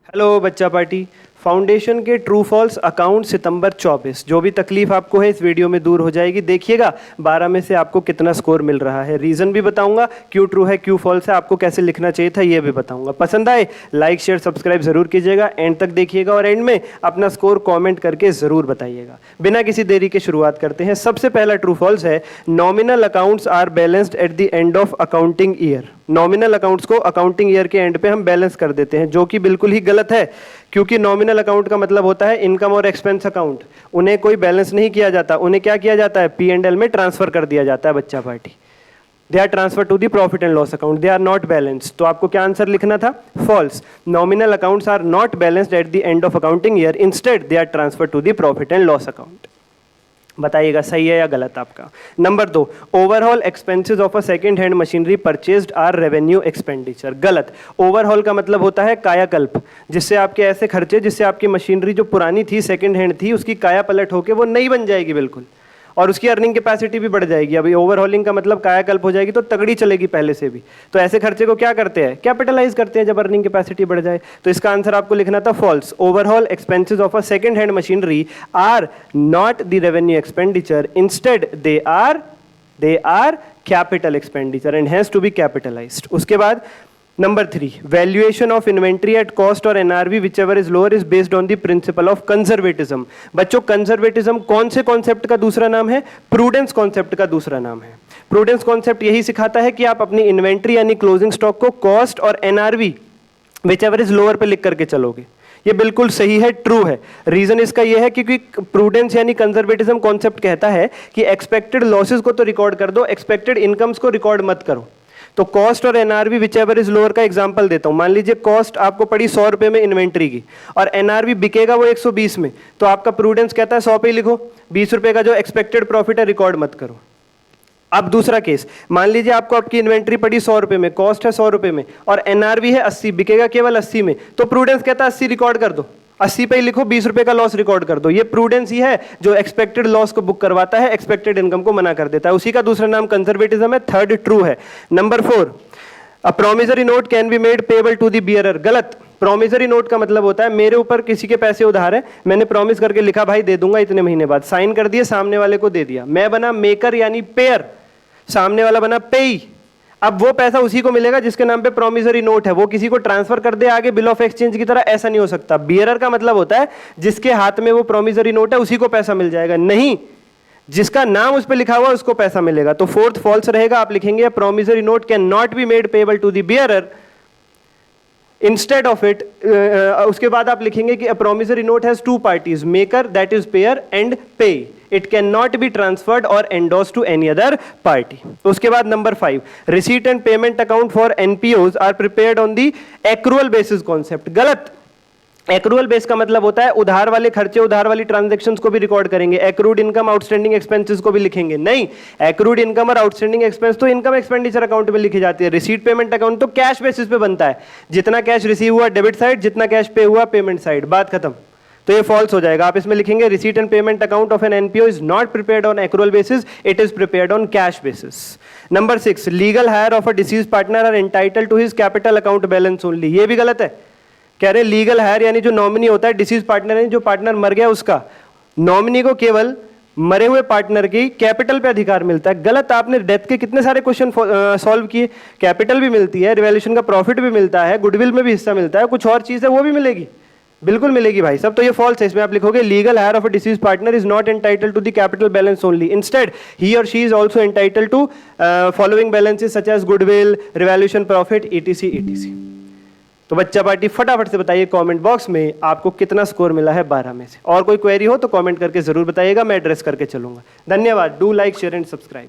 Hello बच्चा party. Foundation के true false account सितंबर 24। जो भी तकलीफ आपको है इस वीडियो में दूर हो जाएगी। देखिएगा 12 में से आपको कितना स्कोर मिल रहा है, रीज़न भी बताऊंगा, क्यों ट्रू है क्यों फॉल्स है, आपको कैसे लिखना चाहिए था ये भी बताऊंगा। पसंद आए लाइक शेयर सब्सक्राइब जरूर कीजिएगा, एंड तक देखिएगा और एंड में अपना स्कोर कॉमेंट करके ज़रूर बताइएगा। बिना किसी देरी के शुरुआत करते हैं। सबसे पहला ट्रू फॉल्स है, nominal accounts are balanced at the end of accounting year. Nominal accounts को अकाउंटिंग ईयर के एंड पे हम बैलेंस कर देते हैं, जो कि बिल्कुल ही गलत है, क्योंकि नॉमिनल अकाउंट का मतलब होता है इनकम और एक्सपेंस अकाउंट। उन्हें कोई बैलेंस नहीं किया जाता, उन्हें क्या किया जाता है, P&L में ट्रांसफर कर दिया जाता है बच्चा party. They are transfer to the profit and loss account, they are not balance. तो आपको क्या आंसर लिखना था, false. Nominal accounts are not balanced at the end of accounting year, instead they are transfer to the profit and loss account. बताइएगा सही है या गलत आपका। Number 2, overall expenses of a second hand machinery purchased are revenue expenditure. गलत। Overall का मतलब होता है कायाकल्प, जिससे आपके ऐसे खर्चे जिससे आपकी मशीनरी जो पुरानी थी सेकंड हैंड थी उसकी काया पलट होकर वो नई बन जाएगी बिल्कुल, और उसकी अर्निंग कैपेसिटी भी बढ़ जाएगी। अभी ओवरहॉलिंग का मतलब कायाकल्प हो जाएगी तो तगड़ी चलेगी पहले से भी। तो ऐसे खर्चे को क्या करते हैं, कैपिटलाइज करते हैं जब अर्निंग कैपेसिटी बढ़ जाए। तो इसका आंसर आपको लिखना था false. Overall expenses of a second hand machinery are not the revenue expenditure, instead they are capital expenditure and has to be capitalized. उसके बाद number 3, valuation of inventory at cost और NRV whichever is lower is based on the principle of conservatism. बच्चों conservatism कौन से concept का दूसरा नाम है, प्रूडेंस कॉन्सेप्ट का दूसरा नाम है। प्रूडेंस कॉन्सेप्ट यही सिखाता है कि आप अपनी इन्वेंट्री यानी क्लोजिंग स्टॉक को कॉस्ट और NRV whichever is lower पे लिख करके चलोगे। ये बिल्कुल सही है, ट्रू है। रीजन इसका ये है क्योंकि प्रूडेंस यानी कंजर्वेटिज्म कॉन्सेप्ट कहता है कि एक्सपेक्टेड लॉसेस को तो रिकॉर्ड कर दो, एक्सपेक्टेड इनकम्स को रिकॉर्ड मत करो। तो कॉस्ट और NRV whichever is lower का एग्जांपल देता हूं। मान लीजिए कॉस्ट आपको पड़ी 100 रुपए में इन्वेंट्री की और एनआरवी बिकेगा वो 120 में, तो आपका प्रूडेंस कहता है 100 पे ही लिखो, 20 रुपए का जो एक्सपेक्टेड प्रॉफिट है रिकॉर्ड मत करो। अब दूसरा केस, मान लीजिए आपको आपकी इन्वेंट्री पड़ी 100 रुपए में, कॉस्ट है 100 रुपए में और एनआरवी है 80, बिकेगा केवल 80 में, तो प्रूडेंस कहता है 80 रिकॉर्ड कर दो, 80 पे ही लिखो, 20 रुपए का लॉस रिकॉर्ड कर दो। ये प्रूडेंस ही है जो एक्सपेक्टेड लॉस को बुक करवाता है, एक्सपेक्टेड इनकम को मना कर देता है। उसी का दूसरा नाम कंजर्वेटिज्म है। थर्ड ट्रू है। Number 4, a promissory note can be made payable to the bearer. गलत। प्रोमिसरी नोट का मतलब होता है मेरे ऊपर किसी के पैसे उधार है, मैंने प्रॉमिस करके लिखा भाई दे दूंगा इतने महीने बाद, साइन कर दिए, सामने वाले को दे दिया। मैं बना मेकर यानी पेयर, सामने वाला बना पेई। अब वो पैसा उसी को मिलेगा जिसके नाम पे प्रोमिसरी नोट है, वो किसी को ट्रांसफर कर दे आगे बिल ऑफ एक्सचेंज की तरह, ऐसा नहीं हो सकता। बियरर का मतलब होता है जिसके हाथ में वो प्रोमिसरी नोट है उसी को पैसा मिल जाएगा, नहीं जिसका नाम उस पर लिखा हुआ उसको पैसा मिलेगा। तो फोर्थ फॉल्स रहेगा, आप लिखेंगे promissory note can not be made payable to the bearer instead of it. उसके बाद आप लिखेंगे कि promissory note has two parties, maker that is payer and payee, it can not be transferred और endorse to any other party. उसके बाद number 5, receipt and payment account for NPOs are prepared on the accrual basis concept. गलत। Accrual base का मतलब होता है उधार वाले खर्चे, उधार वाली ट्रांजैक्शंस को भी रिकॉर्ड करेंगे, एक्रूड इनकम आउटस्टैंडिंग एक्सपेंसेस को भी लिखेंगे। नहीं, एक्रूड इनकम और आउटस्टैंडिंग एक्सपेंस तो इनकम एक्सपेंडिचर अकाउंट में लिखी जाती है। रिसीट पेमेंट अकाउंट तो कैश बेसिस पे बनता है, जितना कैश रिसीव हुआ डेबिट साइड, जितना कैश पे हुआ पेमेंट साइड, बात खत्म। तो ये फॉल्स हो जाएगा। आप इसमें लिखेंगे receipt and payment account of an NPO is not prepared on accrual basis, it is prepared on cash basis. Number 6, legal heir of a deceased partner are entitled to his capital account balance only. ये भी गलत है। कह रहे legal higher यानी जो nominee होता है, डिसीज पार्टनर यानी जो पार्टनर मर गया उसका, नॉमिनी को केवल मरे हुए पार्टनर की कैपिटल पे अधिकार मिलता है। गलत। आपने डेथ के कितने सारे क्वेश्चन सॉल्व किए, कैपिटल भी मिलती है, रिवैल्यूएशन का प्रॉफिट भी मिलता है, गुडविल में भी हिस्सा मिलता है, कुछ और चीज है वो भी मिलेगी, बिल्कुल मिलेगी भाई सब। तो ये फॉल्स है। इसमें आप लिखोगे legal heir of a deceased partner is not entitled to the capital balance only, instead he और she is also entitled to following balances such as goodwill, revaluation profit, etc etc. तो बच्चा party फटाफट से बताइए comment box में आपको कितना score मिला है 12 में से। और कोई क्वेरी हो तो कमेंट करके जरूर बताइएगा, मैं एड्रेस करके चलूंगा। धन्यवाद। Do like share and subscribe.